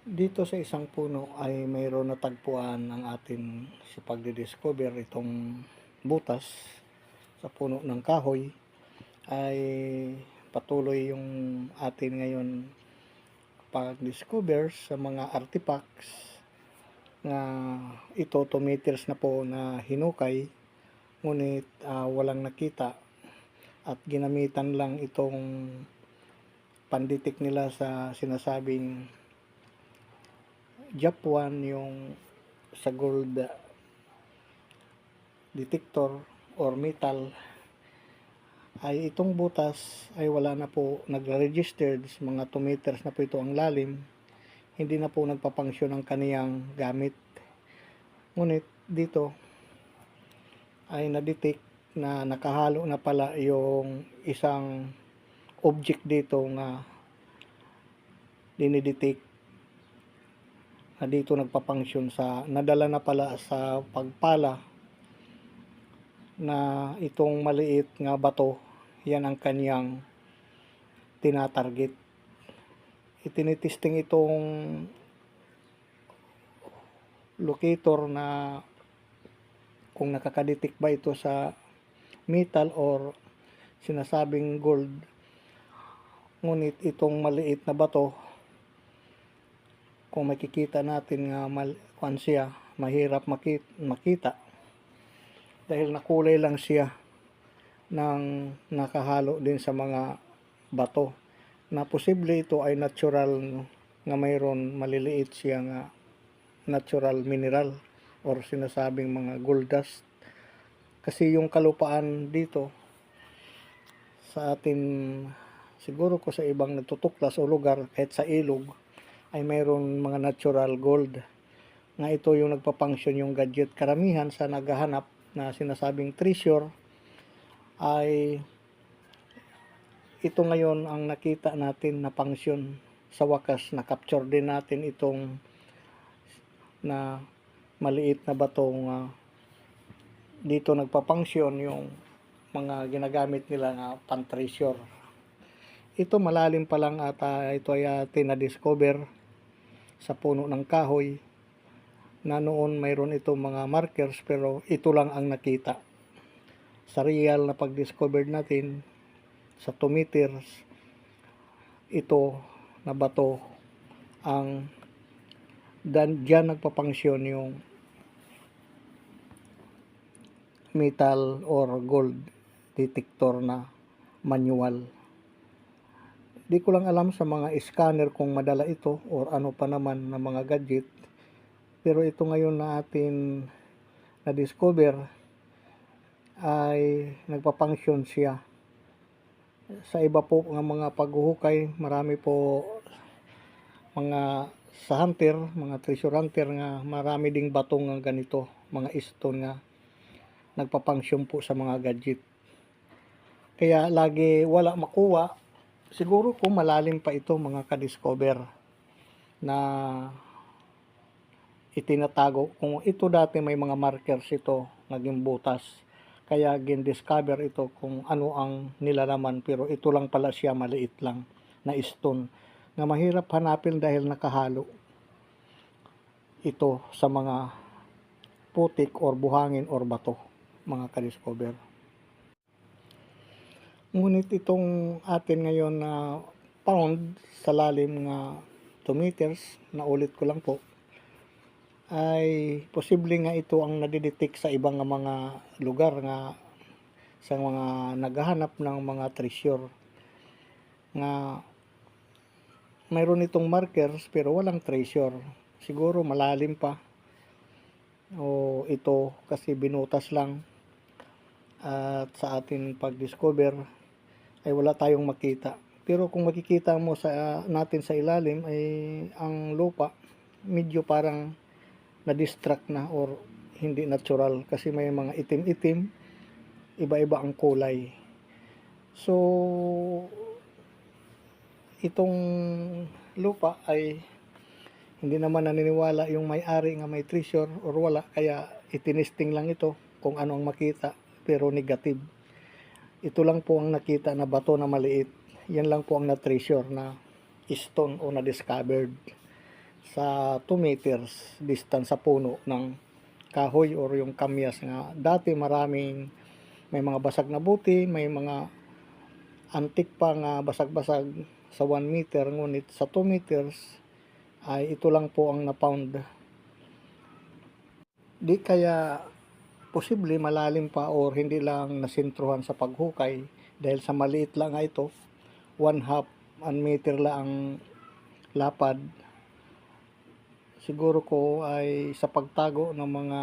Dito sa isang puno ay mayroon natagpuan ang atin sa pagdidiscover itong butas sa puno ng kahoy ay patuloy yung atin ngayon pag-discover sa mga artifacts na ito 2 meters na po na hinukay ngunit walang nakita at ginamitan lang itong panditik nila sa sinasabing Japan yung sa gold detector or metal ay itong butas ay wala na po nagre-registered sa mga 2 meters na po ito ang lalim, hindi na po nagpapangsyon ang kaniyang gamit. Ngunit dito ay na-detect na nakahalo na pala yung isang object dito nga dinidetect na dito nagpapangsyon sa nadala na pala sa pagpala na itong maliit nga bato, yan ang kanyang tinatarget. Itinitesting itong locator na kung nakakadetect ba ito sa metal or sinasabing gold. Ngunit itong maliit na bato, kung makikita natin nga siya, mahirap makita dahil nakulay lang siya ng nakahalo din sa mga bato na posible ito ay natural nga mayroon maliliit siya nga natural mineral or sinasabing mga gold dust. Kasi yung kalupaan dito sa atin, siguro ko sa ibang natutuklas o lugar kahit sa ilog ay mayroon mga natural gold nga ito yung nagpapangsyon yung gadget. Karamihan sa naghahanap na sinasabing treasure ay ito ngayon ang nakita natin na pangsyon. Sa wakas na capture din natin itong na maliit na batong dito nagpapangsyon yung mga ginagamit nila na pan treasure. Ito malalim pa lang at ito ay na-discover sa puno ng kahoy na noon mayroon itong mga markers pero ito lang ang nakita. Sa real na pag-discover natin sa 2 meters, ito na bato ang dyan nagpapangsyon yung metal or gold detector na manual. Di ko lang alam sa mga scanner kung madala ito or ano pa naman na mga gadget. Pero ito ngayon na atin na-discover ay nagpapangsyon siya. Sa iba po ng mga paghuhukay, marami po mga sa hunter, mga treasure hunter nga marami ding batong nga ganito, mga stone nga nagpapangsyon po sa mga gadget. Kaya lagi wala makuha. Siguro kung malalim pa ito mga ka-discover na itinatago. Kung ito dati may mga markers ito, naging butas. Kaya gin-discover ito kung ano ang nilalaman. Pero ito lang pala siya, maliit lang na stone. Na mahirap hanapin dahil nakahalo ito sa mga putik or buhangin or bato, mga ka-discover. Ngunit itong atin ngayon na found sa lalim nga 2 meters, na ulit ko lang po, ay posible nga ito ang nadidetect sa ibang mga lugar nga sa mga naghahanap ng mga treasure nga mayroon itong markers pero walang treasure. Siguro malalim pa o ito kasi binutas lang at sa atin pag-discover ay wala tayong makita. Pero kung makikita mo sa natin sa ilalim ay ang lupa medyo parang na-distract na or hindi natural kasi may mga itim-itim, iba-iba ang kulay. So, itong lupa ay hindi naman naniniwala yung may-ari nga may treasure or wala, kaya itinesting lang ito kung ano ang makita, pero negative. Ito lang po ang nakita na bato na maliit. Yan lang po ang na-treasure na stone o na-discovered. sa 2 meters distance sa puno ng kahoy or yung kamyas nga dati may mga basag na buti, may mga antik pa nga basag-basag sa 1 meter, ngunit sa 2 meters ay ito lang po ang na-found. Di kaya posible malalim pa or hindi lang nasentruhan sa paghukay dahil sa maliit lang nga ito, 1/2 meter lang ang lapad. Siguro ko ay sa pagtago ng mga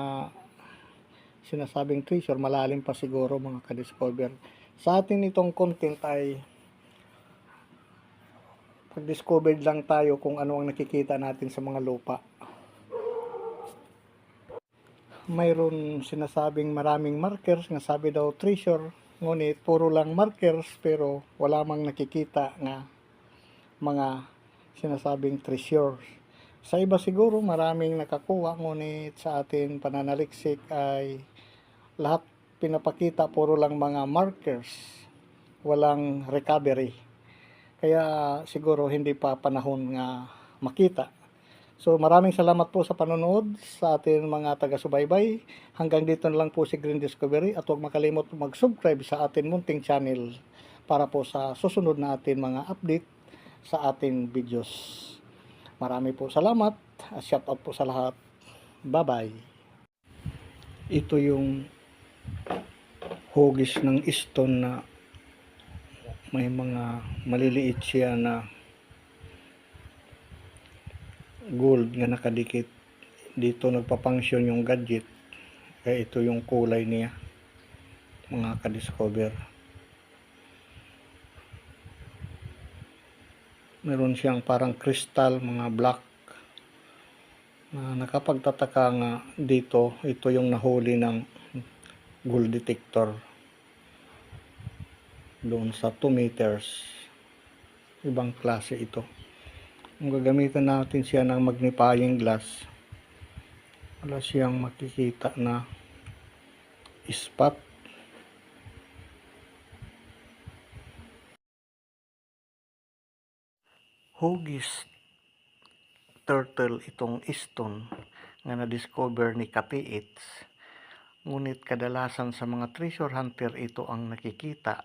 sinasabing treasure, malalim pa siguro mga ka-discover. Sa atin itong content ay pag-discovered lang tayo kung ano ang nakikita natin sa mga lupa. Mayroon sinasabing maraming markers nga sabi daw treasure, ngunit puro lang markers pero wala mang nakikita nga mga sinasabing treasure. Sa iba siguro maraming nakakuha, ngunit sa atin pananaliksik ay lahat pinapakita puro lang mga markers, walang recovery. Kaya siguro hindi pa panahon nga makita. So maraming salamat po sa panonood sa ating mga taga-subaybay. Hanggang dito na lang po si Green Discovery at huwag makalimot mag-subscribe sa ating munting channel para po sa susunod na ating mga update sa ating videos. Marami po salamat. Shout out po sa lahat. Bye-bye. Ito yung hugis ng stone na may mga maliliit siya na gold nga nakadikit. Dito nagpapangsyon yung gadget, kaya ito yung kulay niya mga ka-discover. Meron siyang parang crystal, mga black na nakapagtataka nga dito. Ito yung nahuli ng gold detector doon sa 2 meters. Ibang klase ito. Kung gagamitan natin siya ng magnifying glass, wala siyang makikita na spot. Hugis turtle itong stone nga na-discover ni Kapiits, ngunit kadalasan sa mga treasure hunter ito ang nakikita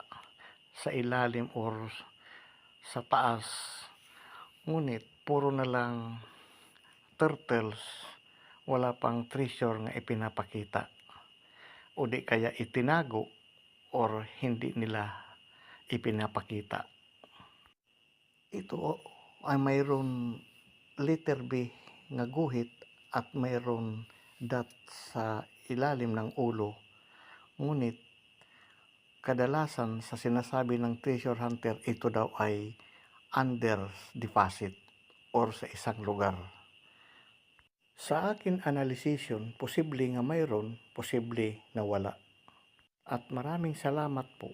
sa ilalim or sa taas, ngunit puro na lang turtles, wala pang treasure nga ipinapakita o di kaya itinago or hindi nila ipinapakita. Ito ay mayroon letter B nga guhit at mayroon dot sa ilalim ng ulo, ngunit kadalasan sa sinasabi ng treasure hunter ito daw ay under deposit or sa isang lugar. Sa akin analysisyon, posible nga mayroon, posible na wala. At maraming salamat po